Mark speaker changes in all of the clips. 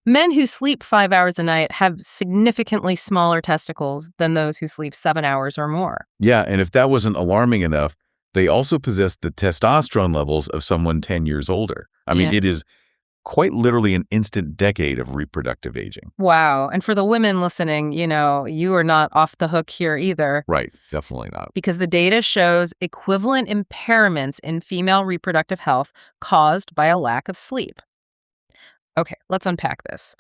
Speaker 1: Men who sleep 5 hours a night have significantly smaller testicles than those who sleep 7 hours or more.
Speaker 2: Yeah, and if that wasn't alarming enough, they also possess the testosterone levels of someone 10 years older. I mean,
Speaker 1: Yeah.
Speaker 2: it is quite literally an instant decade of reproductive aging.
Speaker 1: Wow. And for the women listening, you are not off the hook here either,
Speaker 2: Right, definitely not.
Speaker 1: because the data shows equivalent impairments in female reproductive health caused by a lack of sleep. Okay, let's unpack this.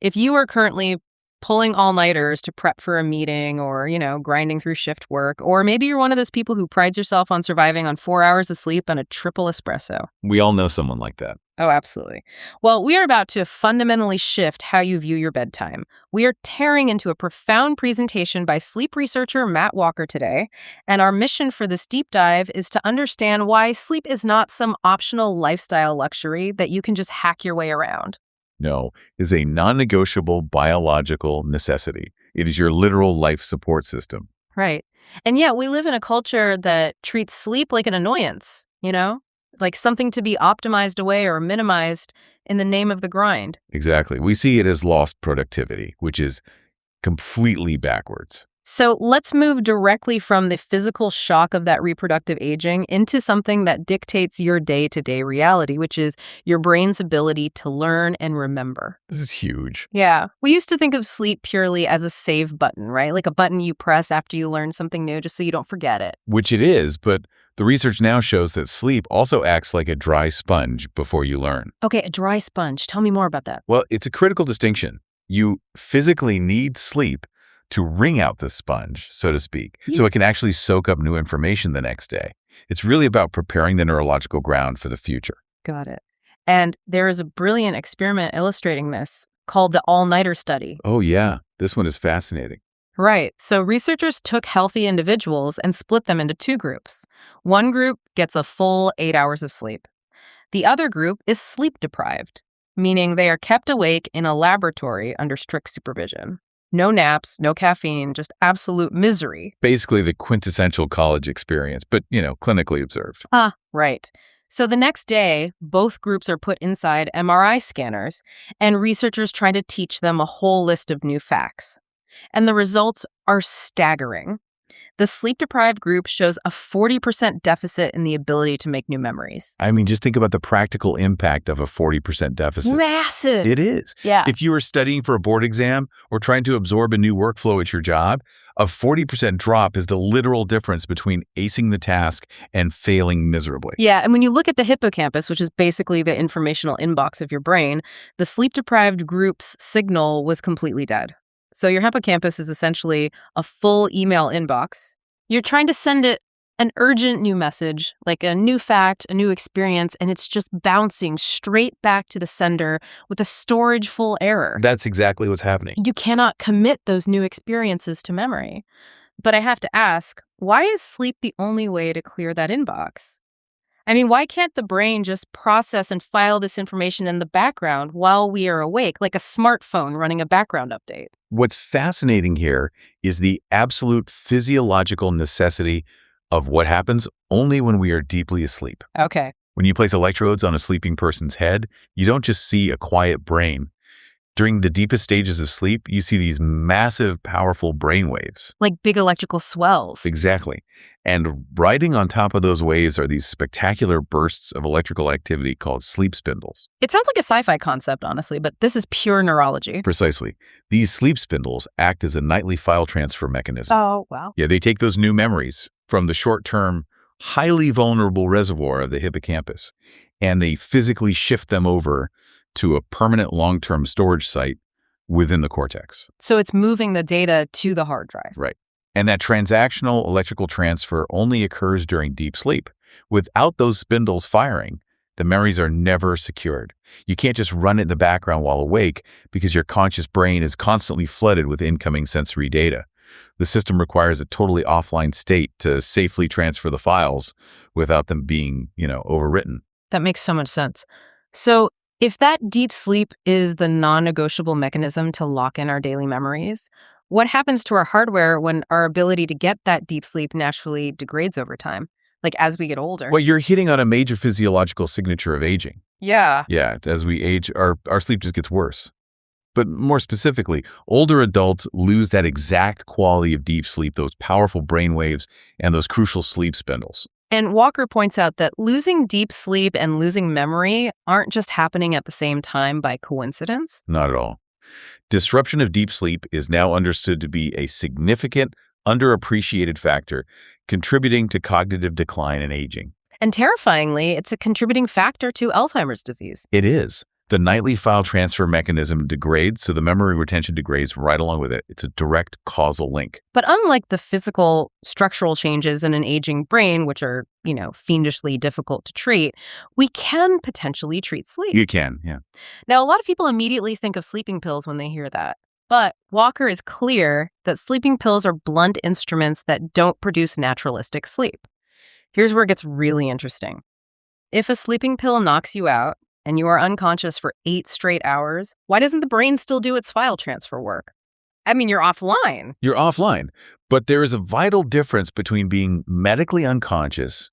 Speaker 1: If you are currently pulling all-nighters to prep for a meeting or, grinding through shift work, or maybe you're one of those people who prides yourself on surviving on 4 hours of sleep and a triple espresso.
Speaker 2: We all know someone like that.
Speaker 1: Oh, absolutely. Well, we are about to fundamentally shift how you view your bedtime. We are tearing into a profound presentation by sleep researcher Matt Walker today, and our mission for this deep dive is to understand why sleep is not some optional lifestyle luxury that you can just hack your way around.
Speaker 2: No, is a non-negotiable biological necessity. It is your literal life support system.
Speaker 1: Right. And yet we live in a culture that treats sleep like an annoyance, like something to be optimized away or minimized in the name of the grind.
Speaker 2: Exactly. We see it as lost productivity, which is completely backwards.
Speaker 1: So let's move directly from the physical shock of that reproductive aging into something that dictates your day-to-day reality, which is your brain's ability to learn and remember.
Speaker 2: This is huge.
Speaker 1: Yeah. We used to think of sleep purely as a save button, right? Like a button you press after you learn something new just so you don't forget it.
Speaker 2: Which it is, but the research now shows that sleep also acts like a dry sponge before you learn.
Speaker 1: Okay, a dry sponge. Tell me more about that.
Speaker 2: Well, it's a critical distinction. You physically need sleep to wring out the sponge, so to speak, so it can actually soak up new information the next day. It's really about preparing the neurological ground for the future.
Speaker 1: Got it. And there is a brilliant experiment illustrating this called the all-nighter study.
Speaker 2: Oh, yeah. This one is fascinating.
Speaker 1: Right. So researchers took healthy individuals and split them into two groups. One group gets a full 8 hours of sleep. The other group is sleep deprived, meaning they are kept awake in a laboratory under strict supervision. No naps, no caffeine, just absolute misery.
Speaker 2: Basically the quintessential college experience, but, clinically observed.
Speaker 1: Right. So the next day, both groups are put inside MRI scanners, and researchers try to teach them a whole list of new facts. And the results are staggering. The sleep-deprived group shows a 40% deficit in the ability to make new memories.
Speaker 2: I mean, just think about the practical impact of a 40% deficit.
Speaker 1: Massive.
Speaker 2: It is.
Speaker 1: Yeah.
Speaker 2: If you are studying for a board exam or trying to absorb a new workflow at your job, a 40% drop is the literal difference between acing the task and failing miserably.
Speaker 1: Yeah, and when you look at the hippocampus, which is basically the informational inbox of your brain, the sleep-deprived group's signal was completely dead. So your hippocampus is essentially a full email inbox. You're trying to send it an urgent new message, like a new fact, a new experience, and it's just bouncing straight back to the sender with a storage full error.
Speaker 2: That's exactly what's happening.
Speaker 1: You cannot commit those new experiences to memory. But I have to ask, why is sleep the only way to clear that inbox? I mean, why can't the brain just process and file this information in the background while we are awake, like a smartphone running a background update?
Speaker 2: What's fascinating here is the absolute physiological necessity of what happens only when we are deeply asleep.
Speaker 1: Okay.
Speaker 2: When you place electrodes on a sleeping person's head, you don't just see a quiet brain. During the deepest stages of sleep, you see these massive, powerful brain waves.
Speaker 1: Like big electrical swells.
Speaker 2: Exactly. And riding on top of those waves are these spectacular bursts of electrical activity called sleep spindles.
Speaker 1: It sounds like a sci-fi concept, honestly, but this is pure neurology.
Speaker 2: Precisely. These sleep spindles act as a nightly file transfer mechanism.
Speaker 1: Oh, wow.
Speaker 2: Yeah, they take those new memories from the short-term, highly vulnerable reservoir of the hippocampus, and they physically shift them over to a permanent long-term storage site within the cortex.
Speaker 1: So it's moving the data to the hard drive.
Speaker 2: Right. And that transactional electrical transfer only occurs during deep sleep. Without those spindles firing, the memories are never secured. You can't just run it in the background while awake because your conscious brain is constantly flooded with incoming sensory data. The system requires a totally offline state to safely transfer the files without them being, overwritten.
Speaker 1: That makes so much sense. So if that deep sleep is the non-negotiable mechanism to lock in our daily memories, what happens to our hardware when our ability to get that deep sleep naturally degrades over time, like as we get older?
Speaker 2: Well, you're hitting on a major physiological signature of aging.
Speaker 1: Yeah.
Speaker 2: Yeah, as we age, our sleep just gets worse. But more specifically, older adults lose that exact quality of deep sleep, those powerful brain waves, and those crucial sleep spindles.
Speaker 1: And Walker points out that losing deep sleep and losing memory aren't just happening at the same time by coincidence.
Speaker 2: Not at all. Disruption of deep sleep is now understood to be a significant, underappreciated factor contributing to cognitive decline and aging.
Speaker 1: And terrifyingly, it's a contributing factor to Alzheimer's disease.
Speaker 2: It is. The nightly file transfer mechanism degrades, so the memory retention degrades right along with it. It's a direct causal link.
Speaker 1: But unlike the physical structural changes in an aging brain, which are, fiendishly difficult to treat, we can potentially treat sleep.
Speaker 2: You can, yeah.
Speaker 1: Now, a lot of people immediately think of sleeping pills when they hear that. But Walker is clear that sleeping pills are blunt instruments that don't produce naturalistic sleep. Here's where it gets really interesting. If a sleeping pill knocks you out and you are unconscious for 8 straight hours, why doesn't the brain still do its file transfer work? I mean, you're offline.
Speaker 2: You're offline. But there is a vital difference between being medically unconscious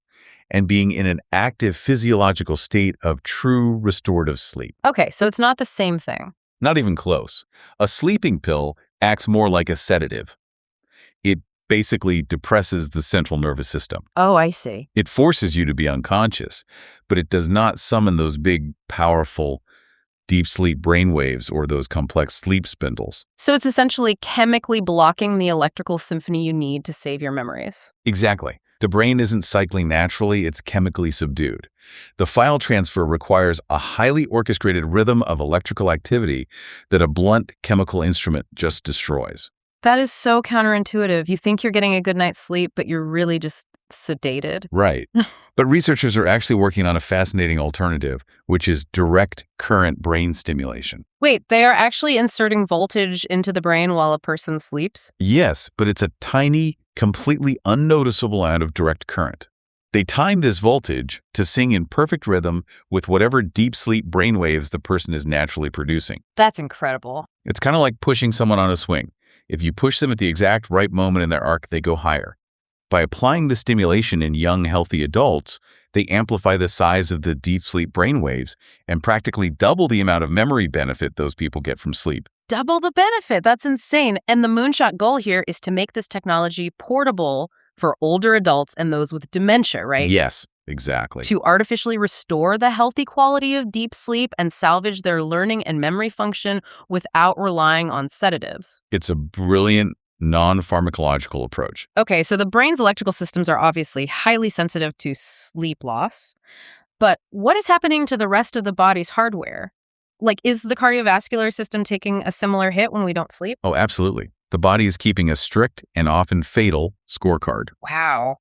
Speaker 2: and being in an active physiological state of true restorative sleep.
Speaker 1: Okay, so it's not the same thing.
Speaker 2: Not even close. A sleeping pill acts more like a sedative. It basically depresses the central nervous system.
Speaker 1: Oh, I see.
Speaker 2: It forces you to be unconscious, but it does not summon those big, powerful, deep sleep brainwaves or those complex sleep spindles.
Speaker 1: So it's essentially chemically blocking the electrical symphony you need to save your memories.
Speaker 2: Exactly. The brain isn't cycling naturally, it's chemically subdued. The file transfer requires a highly orchestrated rhythm of electrical activity that a blunt chemical instrument just destroys.
Speaker 1: That is so counterintuitive. You think you're getting a good night's sleep, but you're really just sedated.
Speaker 2: Right. But researchers are actually working on a fascinating alternative, which is direct current brain stimulation.
Speaker 1: Wait, they are actually inserting voltage into the brain while a person sleeps?
Speaker 2: Yes, but it's a tiny, completely unnoticeable amount of direct current. They time this voltage to sing in perfect rhythm with whatever deep sleep brainwaves the person is naturally producing.
Speaker 1: That's incredible.
Speaker 2: It's kind of like pushing someone on a swing. If you push them at the exact right moment in their arc, they go higher. By applying the stimulation in young, healthy adults, they amplify the size of the deep sleep brainwaves and practically double the amount of memory benefit those people get from sleep.
Speaker 1: Double the benefit. That's insane. And the moonshot goal here is to make this technology portable for older adults and those with dementia, right?
Speaker 2: Yes, exactly.
Speaker 1: To artificially restore the healthy quality of deep sleep and salvage their learning and memory function without relying on sedatives.
Speaker 2: It's a brilliant, non-pharmacological approach.
Speaker 1: Okay, so the brain's electrical systems are obviously highly sensitive to sleep loss. But what is happening to the rest of the body's hardware? Like, is the cardiovascular system taking a similar hit when we don't sleep?
Speaker 2: Oh, absolutely. The body is keeping a strict and often fatal scorecard.
Speaker 1: Wow.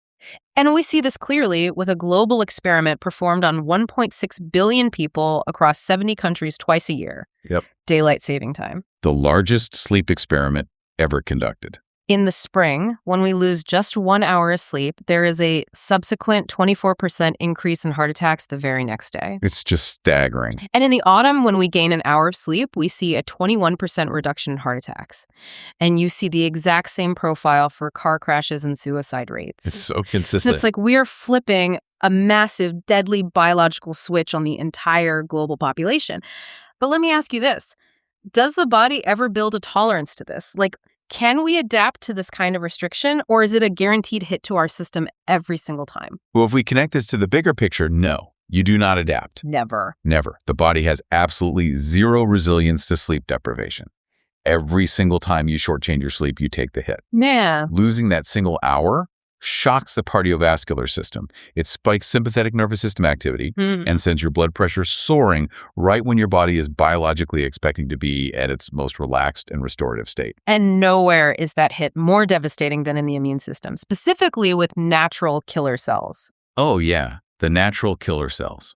Speaker 1: And we see this clearly with a global experiment performed on 1.6 billion people across 70 countries twice a year.
Speaker 2: Yep.
Speaker 1: Daylight saving time.
Speaker 2: The largest sleep experiment ever conducted.
Speaker 1: In the spring, when we lose just 1 hour of sleep, there is a subsequent 24% increase in heart attacks the very next day.
Speaker 2: It's just staggering.
Speaker 1: And in the autumn, when we gain an hour of sleep, we see a 21% reduction in heart attacks. And you see the exact same profile for car crashes and suicide rates.
Speaker 2: It's so
Speaker 1: So
Speaker 2: consistent.
Speaker 1: it's like we're flipping a massive, deadly biological switch on the entire global population. But let me ask you this. Does the body ever build a tolerance to this? Like, can we adapt to this kind of restriction, or is it a guaranteed hit to our system every single time?
Speaker 2: Well, if we connect this to the bigger picture, no, you do not adapt.
Speaker 1: Never.
Speaker 2: Never. The body has absolutely zero resilience to sleep deprivation. Every single time you shortchange your sleep, you take the hit.
Speaker 1: Yeah.
Speaker 2: Losing that single hour shocks the cardiovascular system. It spikes sympathetic nervous system activity and sends your blood pressure soaring right when your body is biologically expecting to be at its most relaxed and restorative state.
Speaker 1: And nowhere is that hit more devastating than in the immune system, specifically with natural killer cells.
Speaker 2: Oh, yeah, the natural killer cells.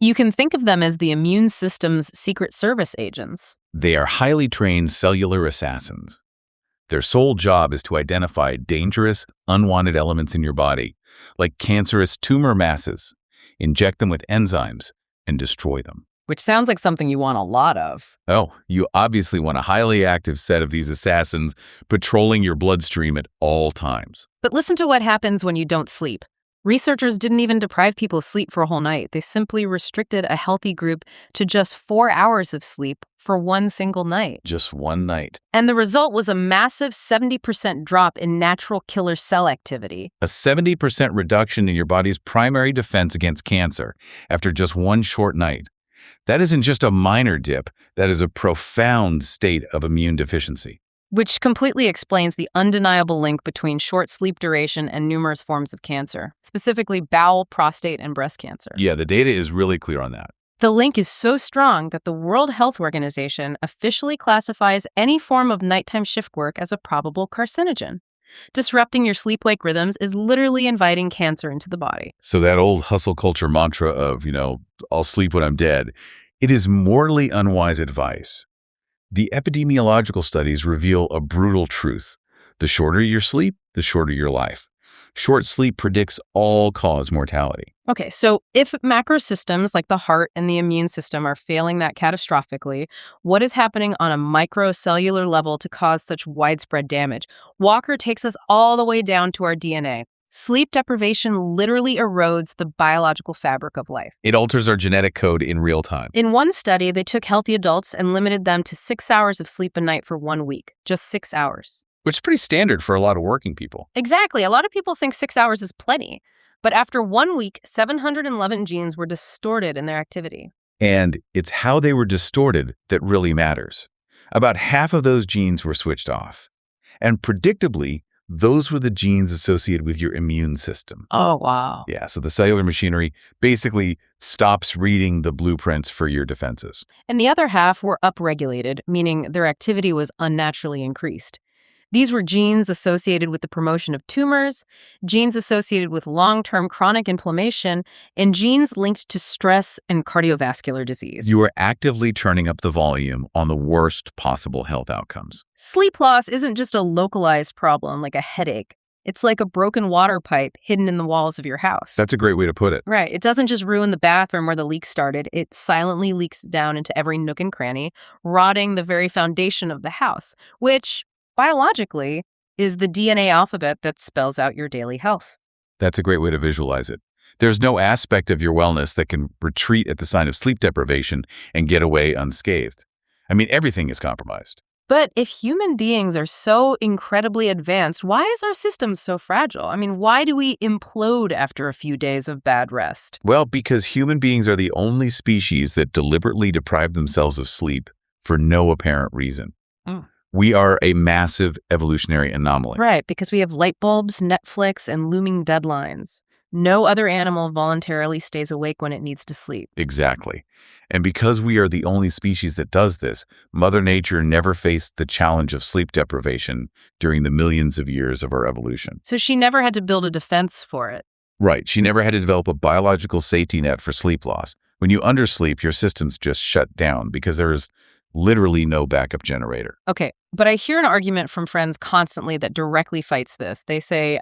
Speaker 1: You can think of them as the immune system's secret service agents.
Speaker 2: They are highly trained cellular assassins. Their sole job is to identify dangerous, unwanted elements in your body, like cancerous tumor masses, inject them with enzymes, and destroy them.
Speaker 1: Which sounds like something you want a lot of.
Speaker 2: Oh, you obviously want a highly active set of these assassins patrolling your bloodstream at all times.
Speaker 1: But listen to what happens when you don't sleep. Researchers didn't even deprive people of sleep for a whole night. They simply restricted a healthy group to just 4 hours of sleep for one single night.
Speaker 2: Just one night.
Speaker 1: And the result was a massive 70% drop in natural killer cell activity.
Speaker 2: A 70% reduction in your body's primary defense against cancer after just one short night. That isn't just a minor dip, that is a profound state of immune deficiency.
Speaker 1: Which completely explains the undeniable link between short sleep duration and numerous forms of cancer, specifically bowel, prostate, and breast cancer.
Speaker 2: Yeah, the data is really clear on that.
Speaker 1: The link is so strong that the World Health Organization officially classifies any form of nighttime shift work as a probable carcinogen. Disrupting your sleep-wake rhythms is literally inviting cancer into the body.
Speaker 2: So that old hustle culture mantra of, I'll sleep when I'm dead, it is morally unwise advice. The epidemiological studies reveal a brutal truth. The shorter your sleep, the shorter your life. Short sleep predicts all-cause mortality.
Speaker 1: Okay, so if macro systems like the heart and the immune system are failing that catastrophically, what is happening on a microcellular level to cause such widespread damage? Walker takes us all the way down to our DNA. Sleep deprivation literally erodes the biological fabric of life.
Speaker 2: It alters our genetic code in real time.
Speaker 1: In one study, they took healthy adults and limited them to 6 hours of sleep a night for 1 week. Just 6 hours.
Speaker 2: Which is pretty standard for a lot of working people.
Speaker 1: Exactly. A lot of people think 6 hours is plenty. But after 1 week, 711 genes were distorted in their activity.
Speaker 2: And it's how they were distorted that really matters. About half of those genes were switched off. And predictably, those were the genes associated with your immune system.
Speaker 1: Oh, wow.
Speaker 2: Yeah, so the cellular machinery basically stops reading the blueprints for your defenses.
Speaker 1: And the other half were upregulated, meaning their activity was unnaturally increased. These were genes associated with the promotion of tumors, genes associated with long-term chronic inflammation, and genes linked to stress and cardiovascular disease.
Speaker 2: You are actively turning up the volume on the worst possible health outcomes.
Speaker 1: Sleep loss isn't just a localized problem like a headache. It's like a broken water pipe hidden in the walls of your house.
Speaker 2: That's a great way to put it.
Speaker 1: Right. It doesn't just ruin the bathroom where the leak started. It silently leaks down into every nook and cranny, rotting the very foundation of the house, which, biologically, is the DNA alphabet that spells out your daily health.
Speaker 2: That's a great way to visualize it. There's no aspect of your wellness that can retreat at the sign of sleep deprivation and get away unscathed. I mean, everything is compromised.
Speaker 1: But if human beings are so incredibly advanced, why is our system so fragile? I mean, why do we implode after a few days of bad rest?
Speaker 2: Well, because human beings are the only species that deliberately deprive themselves of sleep for no apparent reason.
Speaker 1: Mm.
Speaker 2: We are a massive evolutionary anomaly.
Speaker 1: Right, because we have light bulbs, Netflix, and looming deadlines. No other animal voluntarily stays awake when it needs to sleep.
Speaker 2: Exactly. And because we are the only species that does this, Mother Nature never faced the challenge of sleep deprivation during the millions of years of our evolution.
Speaker 1: So she never had to build a defense for it.
Speaker 2: Right. She never had to develop a biological safety net for sleep loss. When you undersleep, your systems just shut down because there is literally no backup generator.
Speaker 1: Okay, but I hear an argument from friends constantly that directly fights this. They say,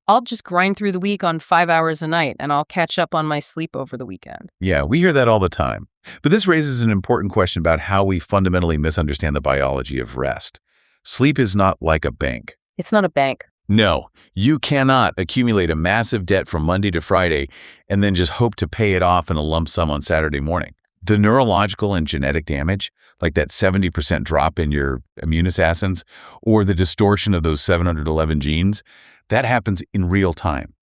Speaker 1: I'll just grind through the week on 5 hours a night and I'll catch up on my sleep over the weekend.
Speaker 2: Yeah, we hear that all the time. But this raises an important question about how we fundamentally misunderstand the biology of rest. Sleep is not like a bank.
Speaker 1: It's not a bank.
Speaker 2: No, you cannot accumulate a massive debt from Monday to Friday and then just hope to pay it off in a lump sum on Saturday morning. The neurological and genetic damage, like that 70% drop in your immunoassassins or the distortion of those 711 genes, that happens in real time.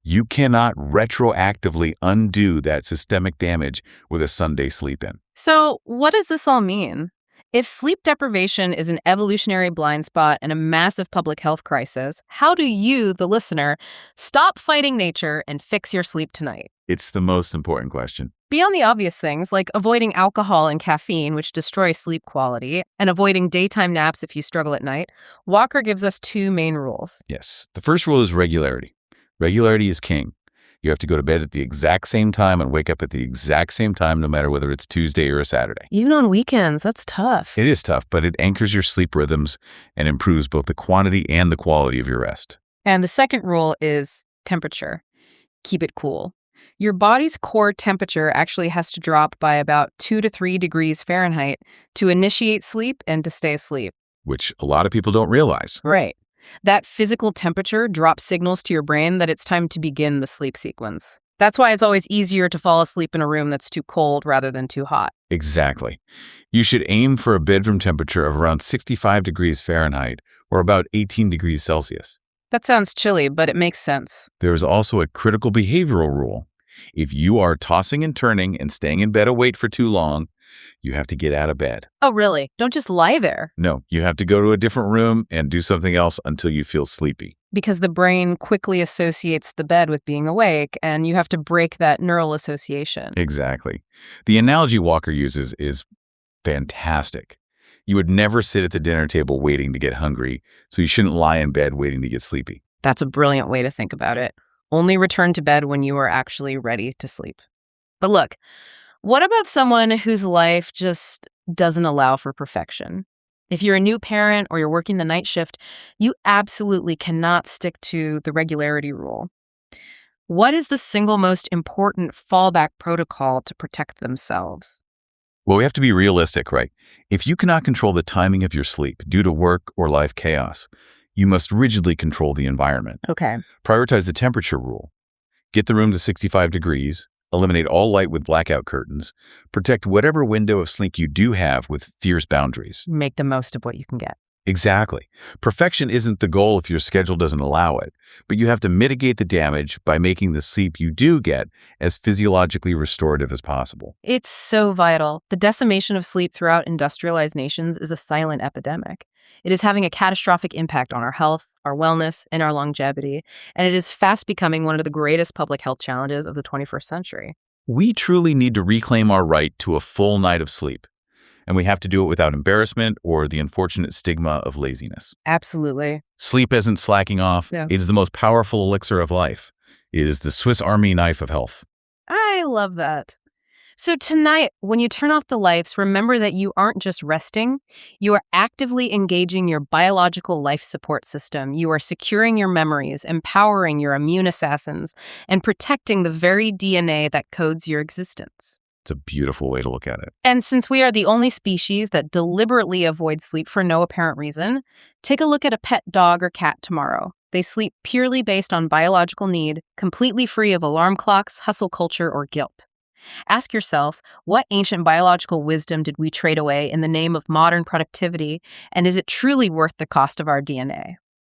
Speaker 2: You cannot retroactively undo that systemic damage with a Sunday sleep-in.
Speaker 1: So what does this all mean? If sleep deprivation is an evolutionary blind spot and a massive public health crisis, how do you, the listener, stop fighting nature and fix your sleep tonight?
Speaker 2: It's the most important question.
Speaker 1: Beyond the obvious things like avoiding alcohol and caffeine, which destroy sleep quality, and avoiding daytime naps if you struggle at night, Walker gives us 2 main rules.
Speaker 2: Yes. The first rule is regularity. Regularity is king. You have to go to bed at the exact same time and wake up at the exact same time, no matter whether it's Tuesday or a Saturday.
Speaker 1: Even on weekends, that's tough.
Speaker 2: It is tough, but it anchors your sleep rhythms and improves both the quantity and the quality of your rest.
Speaker 1: And the second rule is temperature. Keep it cool. Your body's core temperature actually has to drop by about 2 to 3 degrees Fahrenheit to initiate sleep and to stay asleep.
Speaker 2: Which a lot of people don't realize.
Speaker 1: Right. That physical temperature drops signals to your brain that it's time to begin the sleep sequence. That's why it's always easier to fall asleep in a room that's too cold rather than too hot.
Speaker 2: Exactly. You should aim for a bedroom temperature of around 65 degrees Fahrenheit or about 18 degrees Celsius.
Speaker 1: That sounds chilly, but it makes sense.
Speaker 2: There is also a critical behavioral rule. If you are tossing and turning and staying in bed awake for too long, you have to get out of bed.
Speaker 1: Oh, really? Don't just lie there.
Speaker 2: No, you have to go to a different room and do something else until you feel sleepy.
Speaker 1: Because the brain quickly associates the bed with being awake, and you have to break that neural association.
Speaker 2: Exactly. The analogy Walker uses is fantastic. You would never sit at the dinner table waiting to get hungry, so you shouldn't lie in bed waiting to get sleepy.
Speaker 1: That's a brilliant way to think about it. Only return to bed when you are actually ready to sleep. But look, what about someone whose life just doesn't allow for perfection? If you're a new parent or you're working the night shift, you absolutely cannot stick to the regularity rule. What is the single most important fallback protocol to protect themselves?
Speaker 2: Well, we have to be realistic, right? If you cannot control the timing of your sleep due to work or life chaos, you must rigidly control the environment.
Speaker 1: Okay.
Speaker 2: Prioritize the temperature rule. Get the room to 65 degrees. Eliminate all light with blackout curtains. Protect whatever window of sleep you do have with fierce boundaries.
Speaker 1: Make the most of what you can get.
Speaker 2: Exactly. Perfection isn't the goal if your schedule doesn't allow it, but you have to mitigate the damage by making the sleep you do get as physiologically restorative as possible.
Speaker 1: It's so vital. The decimation of sleep throughout industrialized nations is a silent epidemic. It is having a catastrophic impact on our health, our wellness, and our longevity, and it is fast becoming one of the greatest public health challenges of the 21st century.
Speaker 2: We truly need to reclaim our right to a full night of sleep, and we have to do it without embarrassment or the unfortunate stigma of laziness.
Speaker 1: Absolutely.
Speaker 2: Sleep isn't slacking off.
Speaker 1: Yeah.
Speaker 2: It is the most powerful elixir of life. It is the Swiss Army knife of health.
Speaker 1: I love that. So tonight, when you turn off the lights, remember that you aren't just resting. You are actively engaging your biological life support system. You are securing your memories, empowering your immune assassins, and protecting the very DNA that codes your existence.
Speaker 2: It's a beautiful way to look at it.
Speaker 1: And since we are the only species that deliberately avoid sleep for no apparent reason, take a look at a pet dog or cat tomorrow. They sleep purely based on biological need, completely free of alarm clocks, hustle culture, or guilt. Ask yourself, what ancient biological wisdom did we trade away in the name of modern productivity, and is it truly worth the cost of our DNA?